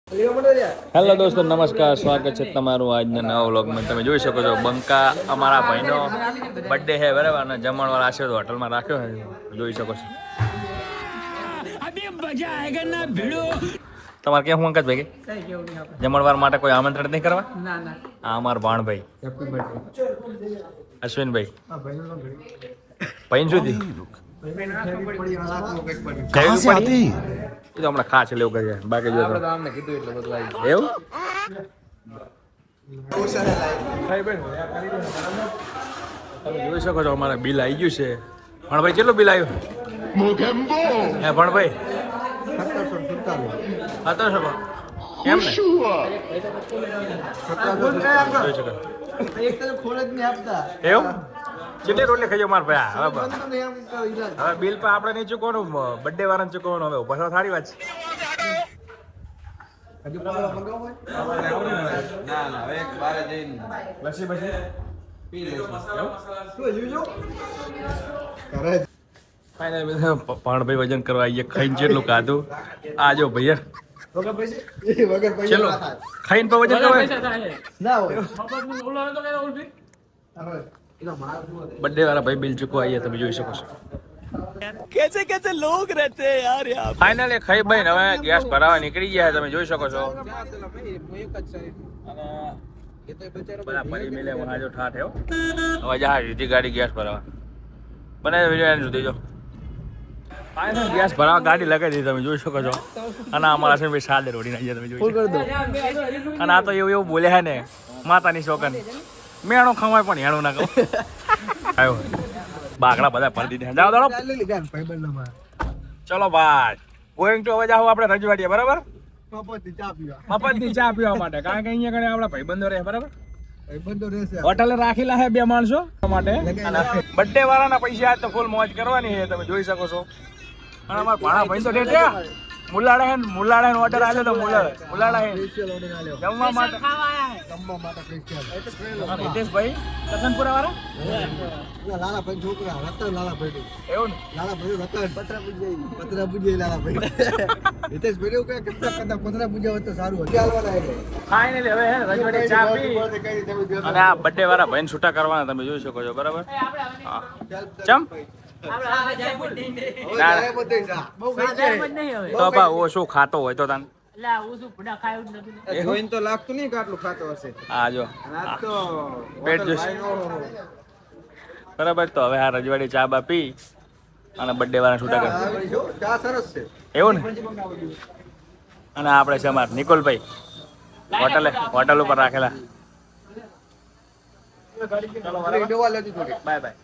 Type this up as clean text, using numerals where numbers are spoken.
Hello દોસ્તો, નમસ્કાર. સ્વાગત છે તમારું આજના નવા વ્લોગમાં. તમે જોઈ શકો છો બંકા અમારા ભાઈનો બર્થડે છે, બરાબર, અને જમણવાર આશીર્વાદ હોટલમાં રાખ્યો છે, જોઈ શકો છો. તમારે કેમ હું અંકજ ભાઈ જમણવાર માટે કોઈ આમંત્રણ નહીં કરવા? આ અમારા ભાણભાઈ અશ્વિનભાઈ ભાઈ સુધી એ તો હમણાં ખાસ લેવું કરીએ, બાકી જો એવું તમે જોઈ શકો છો. અમારે બિલ આવી ગયું છે. ભણભાઈ કેટલું બિલ આવ્યું? હે ભણભાઈ 1700. કેમ ને એવું કેટલી રોટલી ખાઈ માર ભાઈ? હવે બિલ પર આપણે નહીં ચૂકવાનું, બર્થડે વાળાને ચૂકવાનું. હવે ઉભા સારી વાત છે. ભાઈ વજન કરવા આવીએ, ખાઈને જેટલું ખાધું આજો ભૈયા ચલો ખાઈને પર વજન બર્થડે વાળા ભાઈ બિલ ચૂકવા આવીએ, તમે જોઈ શકો છો. कैसे कैसे लोग रहते हैं यार यहाँ. ફાઇનલી ખાઈ ભાઈ હવે ગેસ ભરાવા નીકળી ગયા, તમે જોઈ શકો છો. બધા ફરી મિલે વહાં જો ઠાઠ હો. હવે જા સીધી ગાડી ગેસ ભરાવા બને વિડિયો એન્ડ સુધી જો. ફાઇનલ ગેસ ભરાવા ગાડી લગાવી દીધી, તમે જોઈ શકો છો. અને અમારા છે ભાઈ સાદે રોડી નાખી, તમે જોઈ શકો. અને આ તો એવું એવું બોલે છે ને માતાની શોકન મેણો ખવાય પણ હેણું ના કહું. આવ્યો બાકડા બધા ભરી દીધા. જાઓ દોડો ચલો ભાઈ, ગોઈંગ ટુ હવે જાવ આપણે રજવાડીએ, બરાબર, મફતની ચા પીવા માટે. કારણ કે અહીંયા કણે આપણા ભાઈબંધો રહે, બરાબર, હોટલે રાખેલા છે 2 માણસો માટે. બર્થડે વાળાના પૈસા આજ તો ફૂલ મોજ કરવાની છે, તમે જોઈ શકો છો. અને અમારા ભાણા ભાઈ તો ડેટ્યા મુલાડા નો ઓર્ડર આવ્યો તો મુલાડા જમવા માટે. હિતેશભાઈ કસનપુરા વાળા લાલાભાઈ છોકરા રતન લાલાભાઈ એવું ને લાલાભાઈ રતન પતરા પૂજ્યા લાલાભાઈ હિતેશભાઈ એવું કે કદાચ પતરા પૂજ્યા હોત તો સારું હતું. ફાઇનલી હવે રજવાડી ચા પી અને આ બર્થડે વાળા ભાઈને છૂટા કરવાના, તમે જોઈ શકો છો, બરાબર. ચમ તો બા ઓ શું ખાતો હોય તો તને તો લાગતું નહીં કે આટલું ખાતો હશે. હા જો પેટ જોશે, બરાબર. તો હવે આ રજવાડી ચા બા પી અને બર્થડે વાળા છૂટા કર. ચા સરસ છે એવું ને. અને આપણે છે અમાર નિકોલભાઈ હોટલ ઉપર રાખેલા. Bye bye.